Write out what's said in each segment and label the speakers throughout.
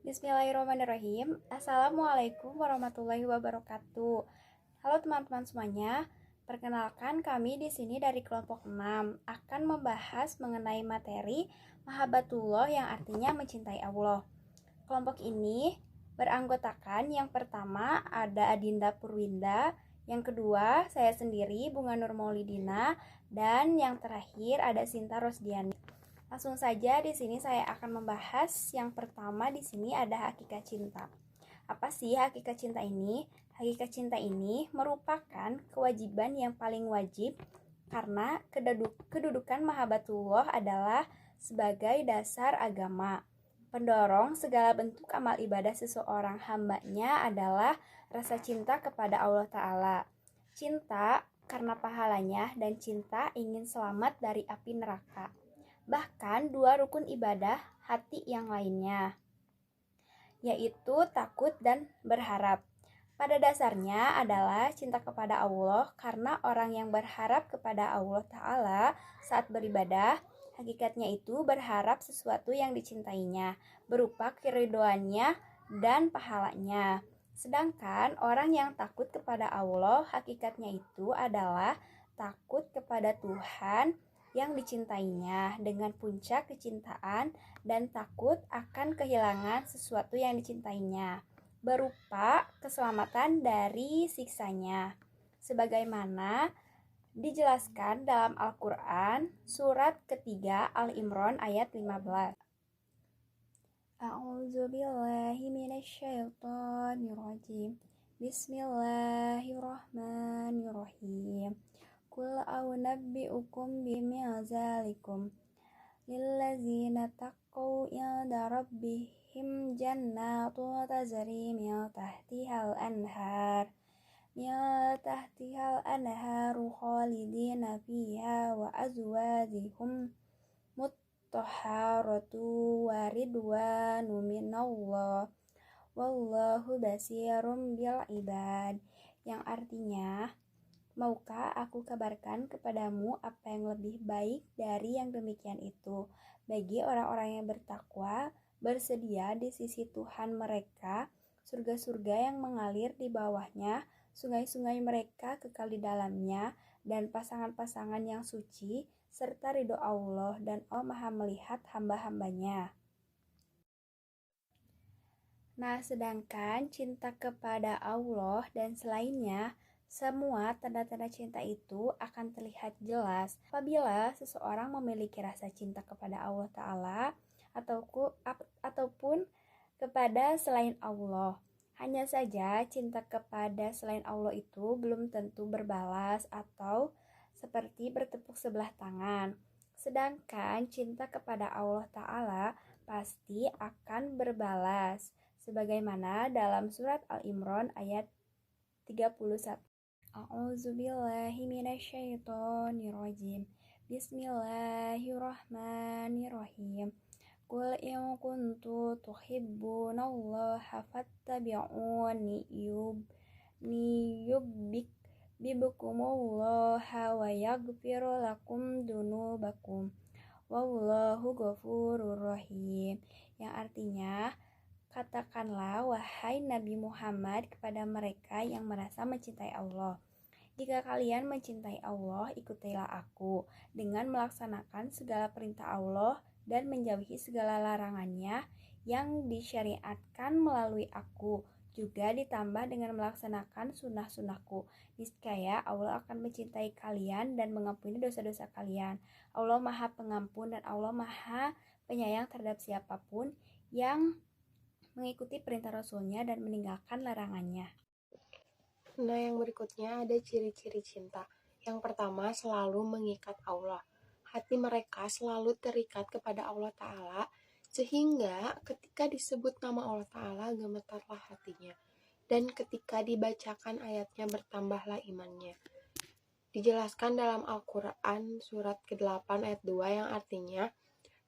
Speaker 1: Bismillahirrahmanirrahim. Assalamualaikum warahmatullahi wabarakatuh. Halo teman-teman semuanya. Perkenalkan, kami di sini dari kelompok 6 akan membahas mengenai materi Mahabbatullah yang artinya mencintai Allah. Kelompok ini beranggotakan yang pertama ada Adinda Purwinda, yang kedua saya sendiri Bunga Nur Maulidina, dan yang terakhir ada Sinta Rosdiani. Langsung saja di sini saya akan membahas yang pertama di sini ada hakikat cinta. Apa sih hakikat cinta ini? Hakikat cinta ini merupakan kewajiban yang paling wajib karena kedudukan Mahabbatullah adalah sebagai dasar agama. Pendorong segala bentuk amal ibadah seseorang hambanya adalah rasa cinta kepada Allah Ta'ala. Cinta karena pahalanya dan cinta ingin selamat dari api neraka. Bahkan dua rukun ibadah hati yang lainnya, yaitu takut dan berharap. Pada dasarnya adalah cinta kepada Allah karena orang yang berharap kepada Allah Ta'ala saat beribadah, hakikatnya itu berharap sesuatu yang dicintainya, berupa keridhoannya dan pahalanya. Sedangkan orang yang takut kepada Allah, hakikatnya itu adalah takut kepada Tuhan yang dicintainya dengan puncak kecintaan dan takut akan kehilangan sesuatu yang dicintainya, berupa keselamatan dari siksanya. Sebagaimana dijelaskan dalam Al-Quran surat ketiga Al-Imran ayat 15. A'udzubillahi minasyaitonirrajim. Bismillahirrahmanirrahim. Qul a'unabbi'ukum bimazalikum lillazina taqaw inda rabbihim jannatun tajri min tahtihal anharu khalidina fiha wa azwajihum mutahharatu wa ridwanu minallah wallahu basirum bil ibad, yang artinya, maukah aku kabarkan kepadamu apa yang lebih baik dari yang demikian itu bagi orang-orang yang bertakwa, bersedia di sisi Tuhan mereka surga-surga yang mengalir di bawahnya, sungai-sungai mereka kekal di dalamnya, dan pasangan-pasangan yang suci, serta ridho Allah, dan Allah Maha melihat hamba-hambanya. Nah, sedangkan cinta kepada Allah dan selainnya, semua tanda-tanda cinta itu akan terlihat jelas apabila seseorang memiliki rasa cinta kepada Allah Ta'ala ataupun kepada selain Allah. Hanya saja cinta kepada selain Allah itu belum tentu berbalas atau seperti bertepuk sebelah tangan. Sedangkan cinta kepada Allah Ta'ala pasti akan berbalas. Sebagaimana dalam surat Al-Imran ayat 31. A'udzubillahi minasyaitonirrajim. Bismillahirrahmanirrahim. Qul in kuntum tuhibbunallaha fattabi'uni yuhibbukumullah wa yaghfir lakum dzunubakum. Wallahu ghafurur rahim. Yang artinya, katakanlah wahai Nabi Muhammad kepada mereka yang merasa mencintai Allah, jika kalian mencintai Allah, ikutilah aku dengan melaksanakan segala perintah Allah dan menjauhi segala larangannya yang disyariatkan melalui aku, juga ditambah dengan melaksanakan sunnah-sunnahku. Niscaya Allah akan mencintai kalian dan mengampuni dosa-dosa kalian. Allah Maha Pengampun dan Allah Maha Penyayang terhadap siapapun yang mengikuti perintah Rasulnya dan meninggalkan larangannya.
Speaker 2: Nah, yang berikutnya ada ciri-ciri cinta. Yang pertama, selalu mengikat Allah. Hati mereka selalu terikat kepada Allah Ta'ala, sehingga ketika disebut nama Allah Ta'ala, gemetarlah hatinya. Dan ketika dibacakan ayatnya, bertambahlah imannya. Dijelaskan dalam Al-Quran surat ke-8 ayat 2 yang artinya,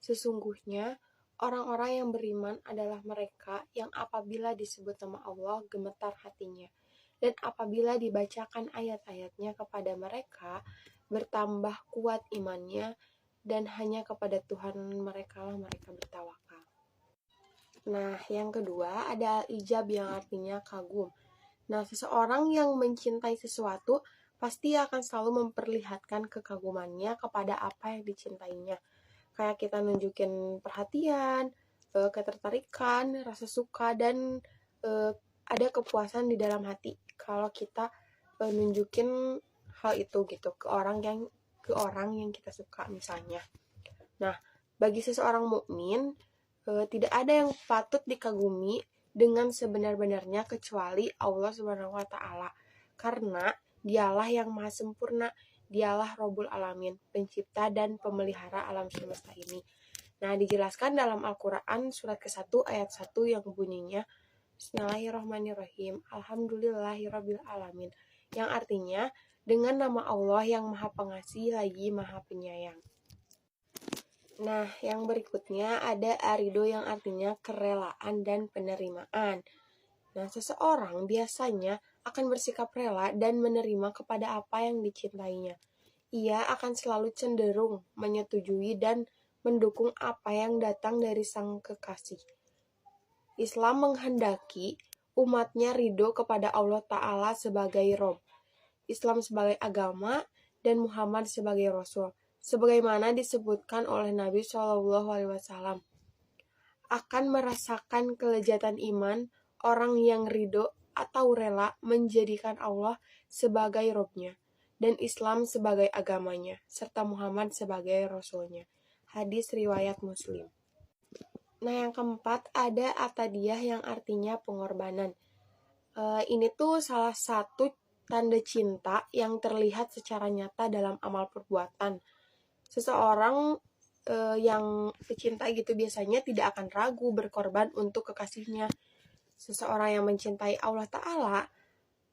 Speaker 2: sesungguhnya orang-orang yang beriman adalah mereka yang apabila disebut nama Allah, gemetar hatinya. Dan apabila dibacakan ayat-ayatnya kepada mereka, bertambah kuat imannya, dan hanya kepada Tuhan mereka lah mereka bertawakal. Nah, yang kedua ada al-ijab yang artinya kagum. Nah, seseorang yang mencintai sesuatu pasti akan selalu memperlihatkan kekagumannya kepada apa yang dicintainya. Kayak kita nunjukin perhatian, ketertarikan, rasa suka, dan ada kepuasan di dalam hati kalau kita nunjukin hal itu gitu ke orang yang kita suka misalnya. Nah, bagi seseorang mukmin tidak ada yang patut dikagumi dengan sebenar-benarnya kecuali Allah Subhanahu wa taala. Karena Dialah yang Maha Sempurna, Dialah Rabbul Alamin, pencipta dan pemelihara alam semesta ini. Nah, dijelaskan dalam Al-Qur'an surat ke-1 ayat 1 yang bunyinya Bismillahirrahmanirrahim. Alhamdulillahirabbil alamin. Yang artinya dengan nama Allah yang Maha Pengasih lagi Maha Penyayang. Nah, yang berikutnya ada arido yang artinya kerelaan dan penerimaan. Nah, seseorang biasanya akan bersikap rela dan menerima kepada apa yang dicintainya. Ia akan selalu cenderung menyetujui dan mendukung apa yang datang dari sang kekasih. Islam menghendaki umatnya ridho kepada Allah Ta'ala sebagai Rob, Islam sebagai agama, dan Muhammad sebagai Rasul. Sebagaimana disebutkan oleh Nabi SAW, akan merasakan kelezatan iman orang yang ridho atau rela menjadikan Allah sebagai Robnya dan Islam sebagai agamanya, serta Muhammad sebagai Rasulnya. Hadis riwayat Muslim. Nah, yang keempat ada atadiyah yang artinya pengorbanan. Ini tuh salah satu tanda cinta yang terlihat secara nyata dalam amal perbuatan. Seseorang yang pecinta gitu biasanya tidak akan ragu berkorban untuk kekasihnya. Seseorang yang mencintai Allah Ta'ala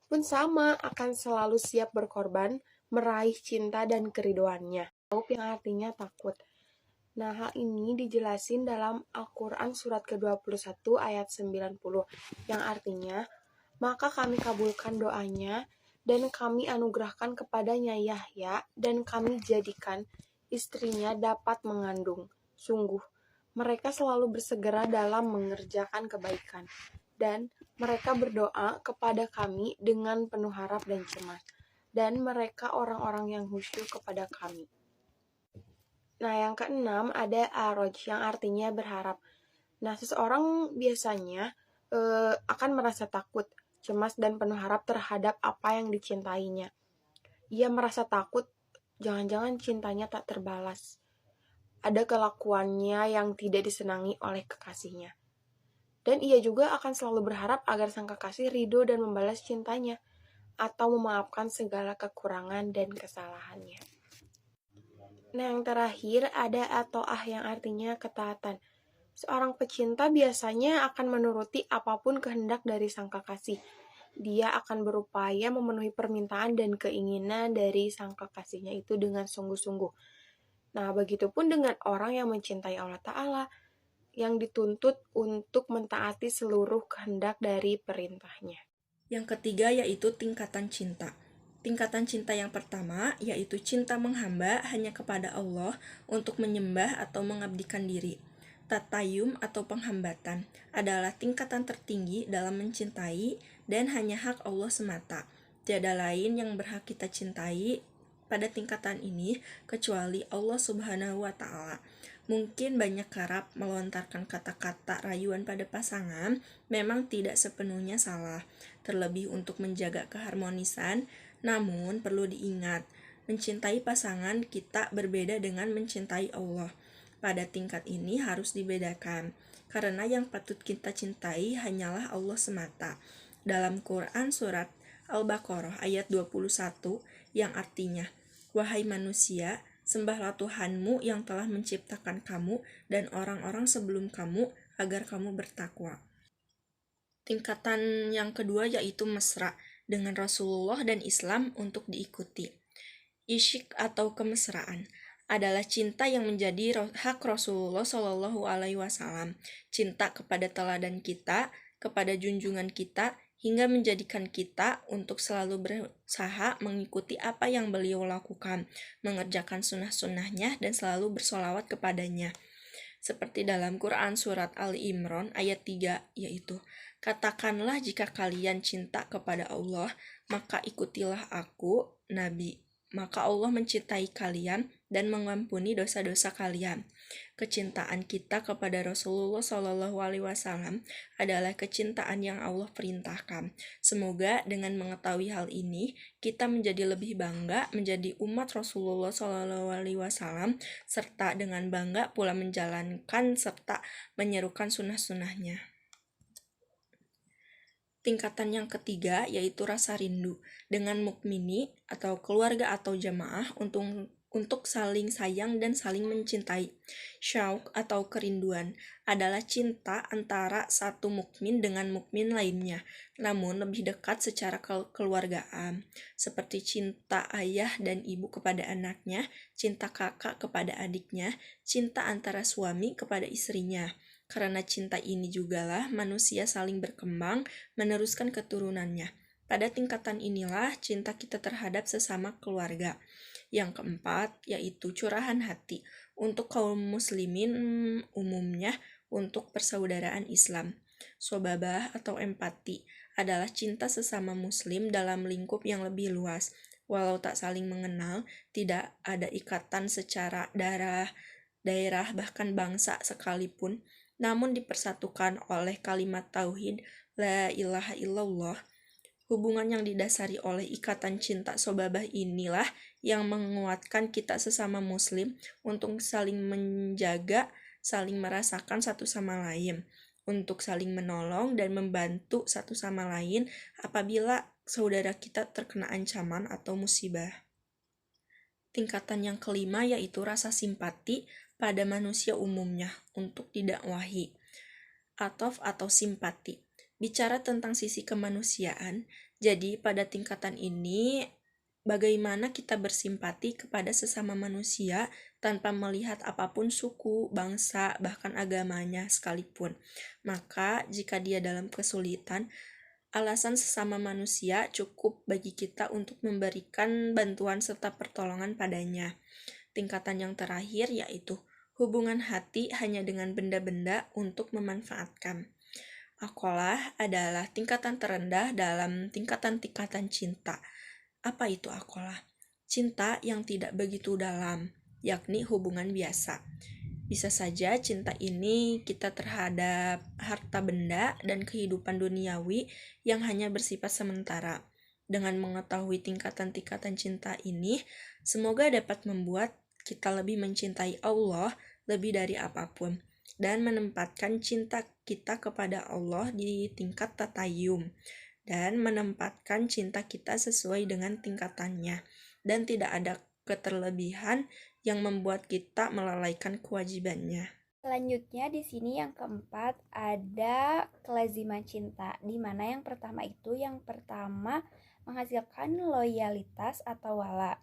Speaker 2: pun sama akan selalu siap berkorban meraih cinta dan keridoannya. Taub yang artinya takut. Nah, hal ini dijelasin dalam Al-Quran surat ke-21 ayat 90 yang artinya, maka kami kabulkan doanya dan kami anugerahkan kepadanya Yahya dan kami jadikan istrinya dapat mengandung. Sungguh, mereka selalu bersegera dalam mengerjakan kebaikan dan mereka berdoa kepada kami dengan penuh harap dan cemas dan mereka orang-orang yang khusyuk kepada kami. Nah, yang keenam ada aroj yang artinya berharap. Nah, seseorang biasanya akan merasa takut, cemas, dan penuh harap terhadap apa yang dicintainya. Ia merasa takut, jangan-jangan cintanya tak terbalas. Ada kelakuannya yang tidak disenangi oleh kekasihnya. Dan ia juga akan selalu berharap agar sang kekasih ridho dan membalas cintanya, atau memaafkan segala kekurangan dan kesalahannya. Nah, yang terakhir ada ato'ah yang artinya ketaatan. Seorang pecinta biasanya akan menuruti apapun kehendak dari sang kekasih. Dia akan berupaya memenuhi permintaan dan keinginan dari sang kekasihnya itu dengan sungguh-sungguh. Nah, begitupun dengan orang yang mencintai Allah Ta'ala, yang dituntut untuk mentaati seluruh kehendak dari perintahnya.
Speaker 3: Yang ketiga yaitu tingkatan cinta. Tingkatan cinta yang pertama yaitu cinta menghamba hanya kepada Allah untuk menyembah atau mengabdikan diri. Tatayum atau penghambatan adalah tingkatan tertinggi dalam mencintai dan hanya hak Allah semata. Tiada lain yang berhak kita cintai pada tingkatan ini kecuali Allah Subhanahu wa Ta'ala. Mungkin banyak kerap melontarkan kata-kata rayuan pada pasangan memang tidak sepenuhnya salah, terlebih untuk menjaga keharmonisan. Namun perlu diingat, mencintai pasangan kita berbeda dengan mencintai Allah. Pada tingkat ini harus dibedakan, karena yang patut kita cintai hanyalah Allah semata. Dalam Quran surat Al-Baqarah ayat 21 yang artinya, wahai manusia, sembahlah Tuhanmu yang telah menciptakan kamu dan orang-orang sebelum kamu agar kamu bertakwa. Tingkatan yang kedua yaitu mesra dengan Rasulullah dan Islam untuk diikuti. Isyik atau kemesraan adalah cinta yang menjadi hak Rasulullah Shallallahu Alaihi Wasallam. Cinta kepada teladan kita, kepada junjungan kita, hingga menjadikan kita untuk selalu berusaha mengikuti apa yang beliau lakukan, mengerjakan sunnah-sunnahnya dan selalu bersolawat kepadanya. seperti dalam Quran surat Ali Imran ayat 3, yaitu, "Katakanlah jika kalian cinta kepada Allah, maka ikutilah aku, Nabi. Maka Allah mencintai kalian dan mengampuni dosa-dosa kalian." Kecintaan kita kepada Rasulullah SAW adalah kecintaan yang Allah perintahkan. Semoga dengan mengetahui hal ini, kita menjadi lebih bangga menjadi umat Rasulullah SAW, serta dengan bangga pula menjalankan serta menyerukan sunnah-sunnahnya. Tingkatan yang ketiga yaitu rasa rindu dengan mukmini atau keluarga atau jamaah untuk saling sayang dan saling mencintai. Syauq atau kerinduan adalah cinta antara satu mukmin dengan mukmin lainnya, namun lebih dekat secara kekeluargaan, seperti cinta ayah dan ibu kepada anaknya, cinta kakak kepada adiknya, cinta antara suami kepada istrinya. Karena cinta ini jugalah manusia saling berkembang, meneruskan keturunannya. Pada tingkatan inilah cinta kita terhadap sesama keluarga. Yang keempat, yaitu curahan hati untuk kaum muslimin umumnya, untuk persaudaraan Islam. Sobabah atau empati adalah cinta sesama muslim dalam lingkup yang lebih luas. Walau tak saling mengenal, tidak ada ikatan secara daerah bahkan bangsa sekalipun, namun dipersatukan oleh kalimat tauhid la ilaha illallah. Hubungan yang didasari oleh ikatan cinta sobabah inilah yang menguatkan kita sesama muslim untuk saling menjaga, saling merasakan satu sama lain, untuk saling menolong dan membantu satu sama lain apabila saudara kita terkena ancaman atau musibah. Tingkatan yang kelima yaitu rasa simpati pada manusia umumnya untuk didakwahi. Atof atau simpati. Bicara tentang sisi kemanusiaan, jadi pada tingkatan ini bagaimana kita bersimpati kepada sesama manusia tanpa melihat apapun suku, bangsa, bahkan agamanya sekalipun. Maka jika dia dalam kesulitan, alasan sesama manusia cukup bagi kita untuk memberikan bantuan serta pertolongan padanya. Tingkatan yang terakhir yaitu hubungan hati hanya dengan benda-benda untuk memanfaatkan. Aqolah adalah tingkatan terendah dalam tingkatan-tingkatan cinta. Apa itu aqolah? Cinta yang tidak begitu dalam, yakni hubungan biasa. Bisa saja cinta ini kita terhadap harta benda dan kehidupan duniawi yang hanya bersifat sementara. Dengan mengetahui tingkatan-tingkatan cinta ini, semoga dapat membuat kita lebih mencintai Allah lebih dari apapun, dan menempatkan cinta kita kepada Allah di tingkat tatayum, dan menempatkan cinta kita sesuai dengan tingkatannya, dan tidak ada keterlebihan yang membuat kita melalaikan kewajibannya.
Speaker 1: Selanjutnya di sini yang keempat ada kelaziman cinta, di mana yang pertama menghasilkan loyalitas atau wala.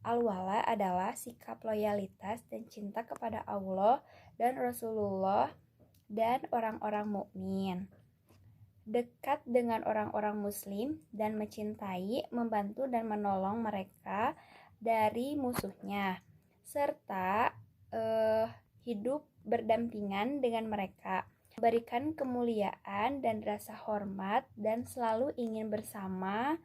Speaker 1: Al-wala adalah sikap loyalitas dan cinta kepada Allah dan Rasulullah dan orang-orang mukmin. Dekat dengan orang-orang muslim dan mencintai, membantu dan menolong mereka dari musuhnya, serta hidup berdampingan dengan mereka, berikan kemuliaan dan rasa hormat dan selalu ingin bersama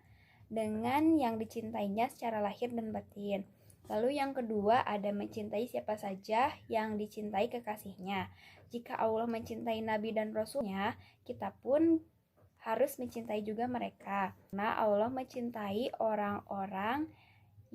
Speaker 1: dengan yang dicintainya secara lahir dan batin. Lalu yang kedua ada mencintai siapa saja yang dicintai kekasihnya. Jika Allah mencintai Nabi dan Rasulnya, kita pun harus mencintai juga mereka, karena Allah mencintai orang-orang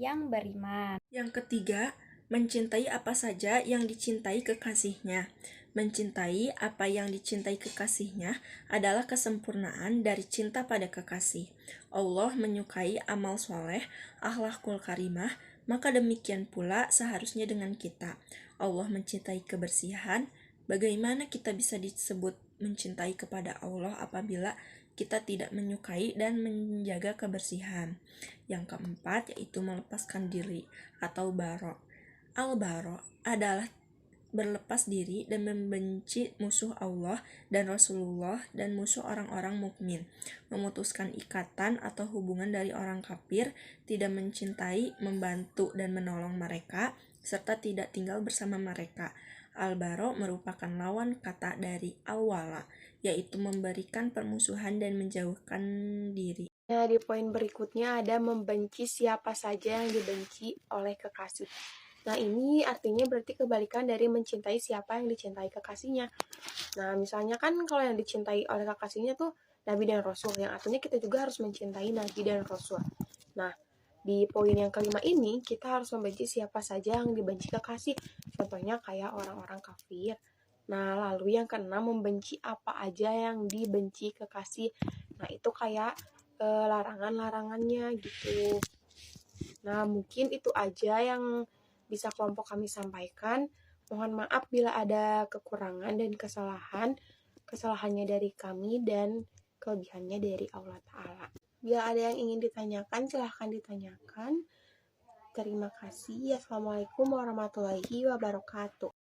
Speaker 1: yang beriman.
Speaker 3: Yang ketiga, mencintai apa saja yang dicintai kekasihnya. Mencintai apa yang dicintai kekasihnya adalah kesempurnaan dari cinta pada kekasih. Allah menyukai amal soleh, akhlakul karimah, maka demikian pula seharusnya dengan kita. Allah mencintai kebersihan. Bagaimana kita bisa disebut mencintai kepada Allah apabila kita tidak menyukai dan menjaga kebersihan? Yang keempat yaitu melepaskan diri atau baro. Al-baro adalah berlepas diri dan membenci musuh Allah dan Rasulullah dan musuh orang-orang mukmin, memutuskan ikatan atau hubungan dari orang kafir, tidak mencintai, membantu dan menolong mereka, serta tidak tinggal bersama mereka. Al-bara merupakan lawan kata dari al-wala, yaitu memberikan permusuhan dan menjauhkan diri.
Speaker 2: Nah, di poin berikutnya ada membenci siapa saja yang dibenci oleh kekasih. Nah, ini artinya berarti kebalikan dari mencintai siapa yang dicintai kekasihnya. Nah, misalnya kan kalau yang dicintai oleh kekasihnya tuh Nabi dan Rasul, yang artinya kita juga harus mencintai Nabi dan Rasul. Nah, di poin yang kelima ini, kita harus membenci siapa saja yang dibenci kekasih. Contohnya kayak orang-orang kafir. Nah, lalu yang keenam, membenci apa aja yang dibenci kekasih. Nah, itu kayak larangan-larangannya gitu. Nah, mungkin itu aja yang bisa kelompok kami sampaikan. Mohon maaf bila ada kekurangan dan kesalahan. Kesalahannya dari kami dan kelebihannya dari Allah Ta'ala. Bila ada yang ingin ditanyakan, silahkan ditanyakan. Terima kasih. Assalamualaikum warahmatullahi wabarakatuh.